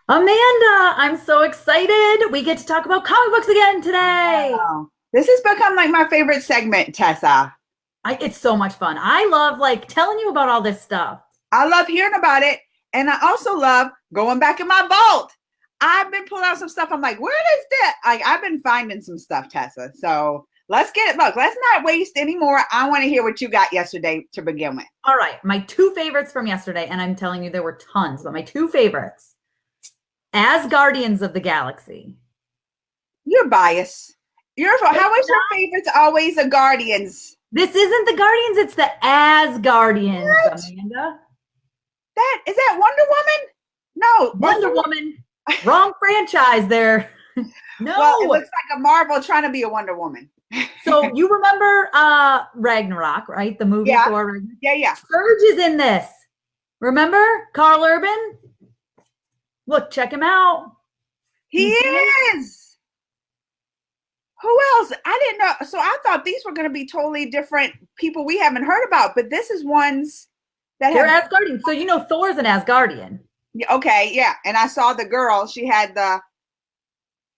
Amanda, I'm so excited. We get to talk about comic books again today. Wow. This has become like my favorite segment, Tessa. It's so much fun. I love telling you about all this stuff. I love hearing about it. And I also love going back in my vault. I've been pulling out some stuff. I'm like, where is that? I've been finding some stuff, Tessa. So let's get it. Look, let's not waste any more. I want to hear what you got yesterday to begin with. All right. My two favorites from yesterday, and I'm telling you there were tons, but my two favorites. Asguardians of the Galaxy. You're biased. How is your favorites always the Guardians? This isn't the Guardians, it's the Asguardians, what? Amanda. Is that Wonder Woman? No. Wonder Woman. Wrong franchise there. No. Well, it looks like a Marvel trying to be a Wonder Woman. So you remember Ragnarok, right? The movie Thor Ragnarok? Yeah. Surge is in this. Remember Carl Urban? Look, check him out. He is. Who else? I didn't know. So I thought these were going to be totally different people we haven't heard about, but this is ones that they're Asgardians. So you know Thor's an Asgardian. Okay, yeah. And I saw the girl. She had the.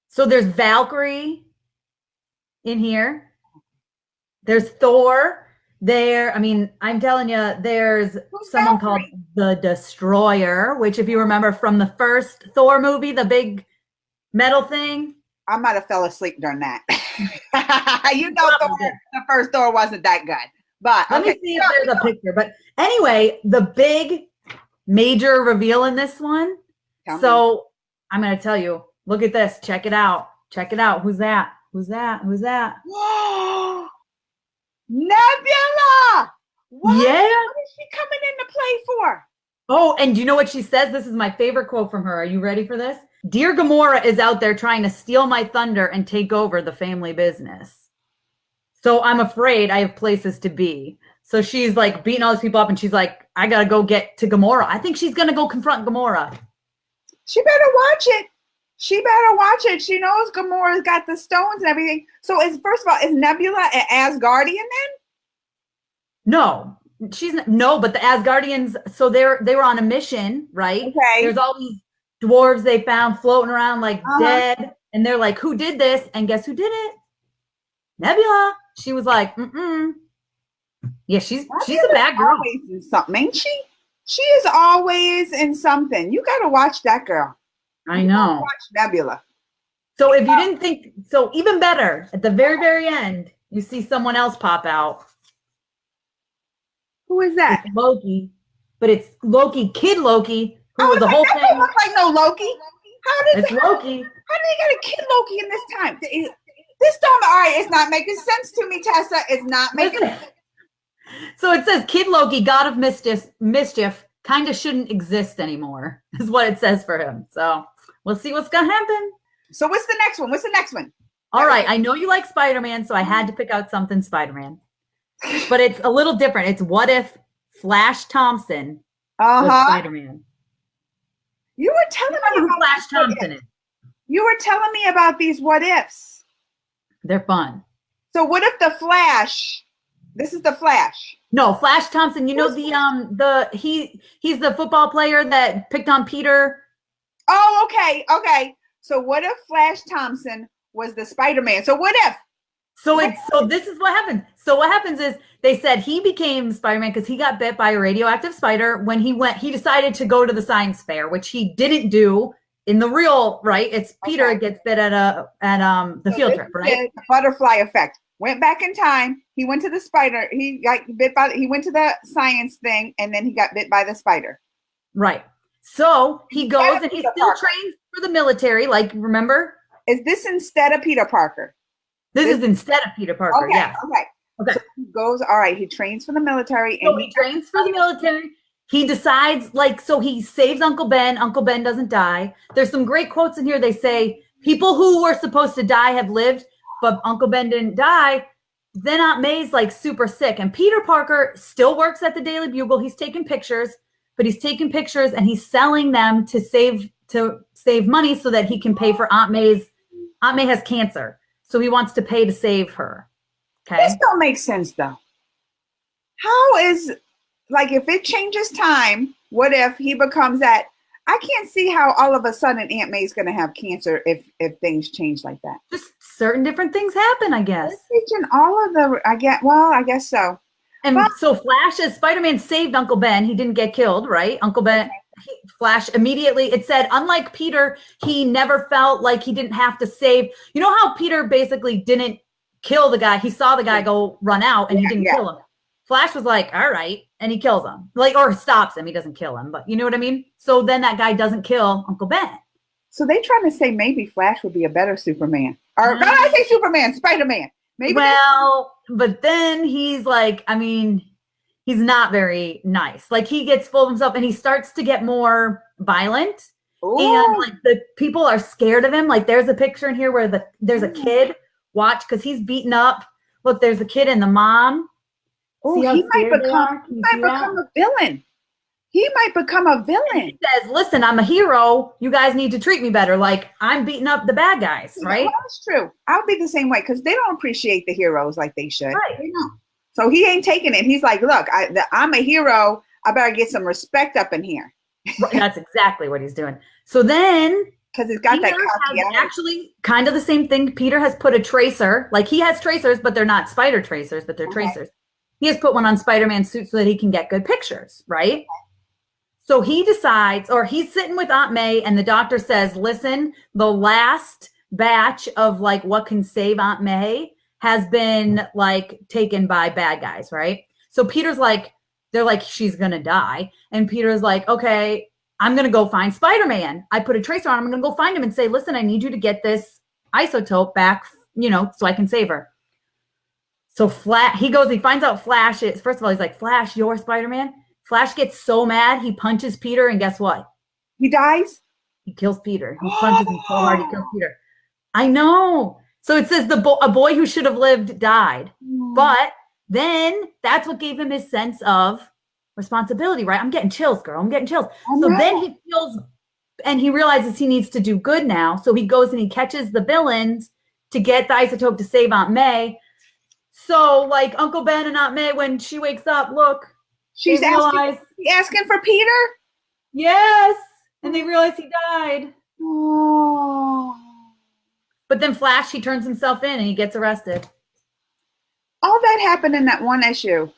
So there's Valkyrie in here. There's Thor there. I mean, I'm telling you, there's someone called the Destroyer, which if you remember from the first Thor movie, the big metal thing. I might have fell asleep during that. The first Thor wasn't that good. But let me see if there's a picture. But anyway, the big major reveal in this one. So I'm going to tell you, look at this. Check it out. Check it out. Who's that? Who's that? Who's that? Nebula! What? Yeah. What is she coming into play for? Oh, and do you know what she says? This is my favorite quote from her. Are you ready for this? Dear Gamora is out there trying to steal my thunder and take over the family business. So I'm afraid I have places to be. So she's like beating all these people up and she's like, I got to go get to Gamora. I think she's going to go confront Gamora. She better watch it. She better watch it. She knows Gamora's got the stones and everything. So first of all, is Nebula an Asgardian then? No, but the Asgardians, so they were on a mission, right? Okay. There's all these dwarves they found floating around dead. And they're like, who did this? And guess who did it? Nebula. She was like, Yeah, she's a bad girl. Always in something, ain't she? She is always in something. You got to watch that girl. I know. Watch Nebula. So if you didn't think, so even better, at the very, very end, you see someone else pop out. Who is that? It's Loki, but it's Loki, Kid Loki, who was the whole thing. Doesn't look like no Loki. It's Loki. How did they get a Kid Loki in this time? This time, all right, it's not making sense to me, Tessa. It's not making sense. So it says Kid Loki, god of mischief, kind of shouldn't exist anymore, is what it says for him. So we'll see what's going to happen. So what's the next one? All right. I know you like Spider-Man, so I had to pick out something Spider-Man. But it's a little different. It's what if Flash Thompson was Spider-Man. You were telling me who Flash Thompson is. You were telling me about these what ifs. They're fun. So what if the Flash? This is the Flash. No, Flash Thompson. You know he's the football player that picked on Peter. Oh, okay. So what if Flash Thompson was the Spider-Man? So what if? So this is what happens. So what happens is they said he became Spider-Man because he got bit by a radioactive spider when he decided to go to the science fair, which he didn't do in the real, right? It's Peter gets bit at the field trip, right? The butterfly effect. Went back in time. He went to the spider. He got bit by. He went to the science thing, and then he got bit by the spider. Right. So he goes and he still trains for the military. Like, remember? Is this instead of Peter Parker? This is instead of Peter Parker. Okay. Yes. Okay. So he goes. All right. He trains for the military. So he trains for the military. He decides, so he saves Uncle Ben. Uncle Ben doesn't die. There's some great quotes in here. They say people who were supposed to die have lived, but Uncle Ben didn't die. Then Aunt May's super sick. And Peter Parker still works at the Daily Bugle. He's taking pictures, but he's taking pictures and he's selling them to save money so that he can pay for Aunt May has cancer. So he wants to pay to save her. Okay. This don't make sense though. How is if it changes time, what if he becomes that? I can't see how all of a sudden Aunt May's going to have cancer if things change like that. Just certain different things happen, I guess. They're teaching all of the, I guess so. And so Flash, as Spider-Man saved Uncle Ben, he didn't get killed, right? Uncle Ben, Flash immediately, it said, unlike Peter, he never felt like he didn't have to save. You know how Peter basically didn't kill the guy? He saw the guy go run out and he didn't kill him. Flash was like, all right, and he kills him. Like, or stops him. He doesn't kill him, but you know what I mean? So then that guy doesn't kill Uncle Ben. So they trying to say maybe Flash would be a better Superman. Or no, I say Superman, Spider-Man. Maybe. Well, but then he's like, I mean, he's not very nice. Like he gets full of himself and he starts to get more violent. Ooh. And like the people are scared of him. Like there's a picture in here where there's a kid. Watch, because he's beaten up. Look, there's a kid and the mom. Oh, he might become a villain. He might become a villain. And he says, listen, I'm a hero. You guys need to treat me better. Like, I'm beating up the bad guys, right? Well, that's true. I'll be the same way because they don't appreciate the heroes like they should. Right. They don't. So he ain't taking it. He's like, look, I'm a hero. I better get some respect up in here. That's exactly what he's doing. So then... Because it's got Peter that actually kind of the same thing. Peter has put a tracer. Like, he has tracers, but they're not spider tracers, but they're tracers. He has put one on Spider-Man's suit so that he can get good pictures, right? So he decides, or he's sitting with Aunt May, and the doctor says, listen, the last batch of like what can save Aunt May has been like taken by bad guys, right? So Peter's like, they're like, she's gonna die. And Peter's like, okay, I'm gonna go find Spider-Man. I put a tracer on him, I'm gonna go find him and say, listen, I need you to get this isotope back, you know, so I can save her. So he finds out Flash is, first of all, he's like, Flash, you're Spider-Man? Flash gets so mad, he punches Peter, and guess what? He dies? He kills Peter. He punches him so hard, he kills Peter. I know. So it says a boy who should have lived died. But then that's what gave him his sense of responsibility, right? I'm getting chills, girl. I'm getting chills. So then he feels, and he realizes he needs to do good now. So he goes and he catches the villains to get the isotope to save Aunt May. So, like, Uncle Ben and Aunt May, when she wakes up, look. She's asking for Peter? Yes. And they realize he died. Oh. But then Flash, he turns himself in and he gets arrested. All that happened in that one issue.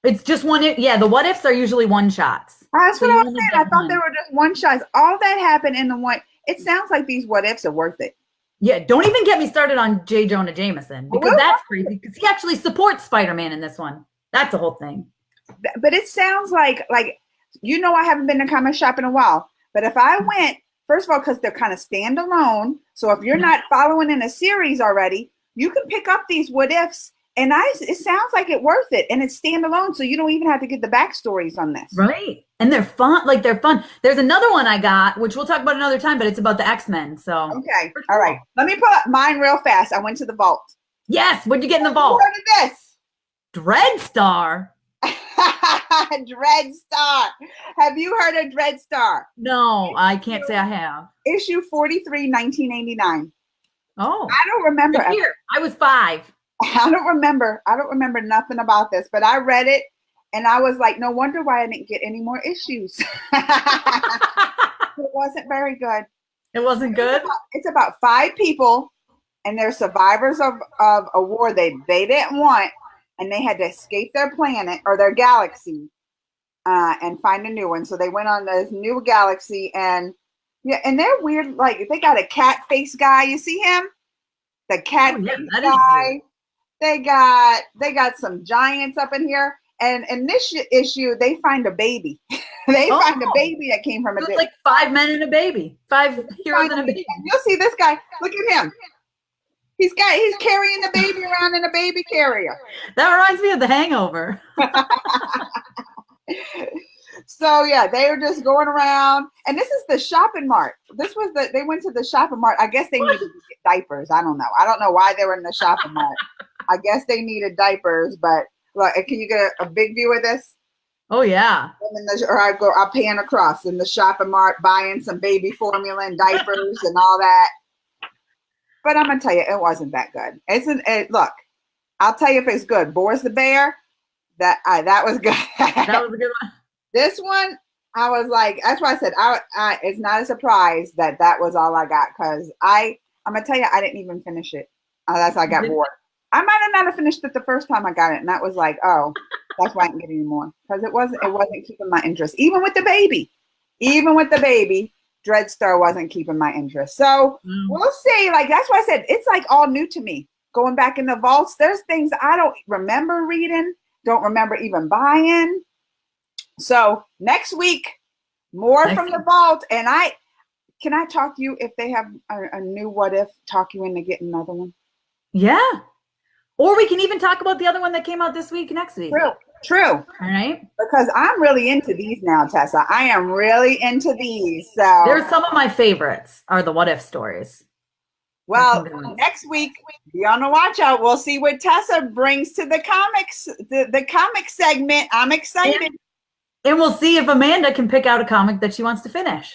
It's just one. Yeah, the what ifs are usually one shots. That's what I was saying. I thought they were just one shots. All that happened in the one. It sounds like these what ifs are worth it. Yeah, don't even get me started on J. Jonah Jameson because that's crazy. Because he actually supports Spider-Man in this one. That's the whole thing. But it sounds like you know, I haven't been to comic shop in a while. But if I went, first of all, because they're kind of standalone. So if you're not following in a series already, you can pick up these what ifs. And it sounds like it's worth it. And it's standalone. So you don't even have to get the backstories on this. Right. And they're fun. Like, they're fun. There's another one I got, which we'll talk about another time, but it's about the X-Men. So. Okay. All right. Let me pull up mine real fast. I went to the vault. Yes. What'd you get in the vault? What is this? Dreadstar. Dreadstar. Have you heard of Dreadstar? No, I can't say I have. Issue 43, 1989. Oh. I don't remember. Here. I was 5. I don't remember nothing about this, but I read it and I was like, no wonder why I didn't get any more issues. It wasn't very good. It wasn't good? It's about 5 people and they're survivors of a war they didn't want, and they had to escape their planet or their galaxy and find a new one. So they went on this new galaxy and they're weird. Like, they got a cat face guy. You see him? The cat face guy. They got some giants up in here, and in this issue, they find a baby. They find a baby that came from a. It's like 5 men and a baby, 5 heroes and a baby. You'll see this guy. Look at him. He's carrying the baby around in a baby carrier. That reminds me of The Hangover. So yeah, they were just going around, and this is the shopping mart. They went to the shopping mart. I guess they needed to get diapers. I don't know why they were in the shopping mart. I guess they needed diapers, but look, can you get a big view of this? Oh yeah. I'll pan across in the shopping mart buying some baby formula and diapers and all that. But I'm gonna tell you, it wasn't that good. Look, I'll tell you if it's good. Boris the Bear, that was good. That was a good one. This one, I was like, that's why I said it's not a surprise that was all I got, because I'm gonna tell you, I didn't even finish it. That's why I got bored. I might have not finished it the first time I got it, and that was like, oh, that's why I didn't get any more, because it wasn't keeping my interest. Even with the baby, Dreadstar wasn't keeping my interest. So we'll see. Like, that's why I said it's like all new to me. Going back in the vaults, there's things I don't remember reading, don't remember even buying. So next week, more from the vault. And can I talk to you if they have a new What If, talk you into getting another one? Yeah. Or we can even talk about the other one that came out this week, next week. True. All right. Because I'm really into these now, Tessa. I am really into these. So they're some of my favorites are the What If stories. Well, next week, be on the watch out. We'll see what Tessa brings to the comics, the comic segment. I'm excited. And we'll see if Amanda can pick out a comic that she wants to finish.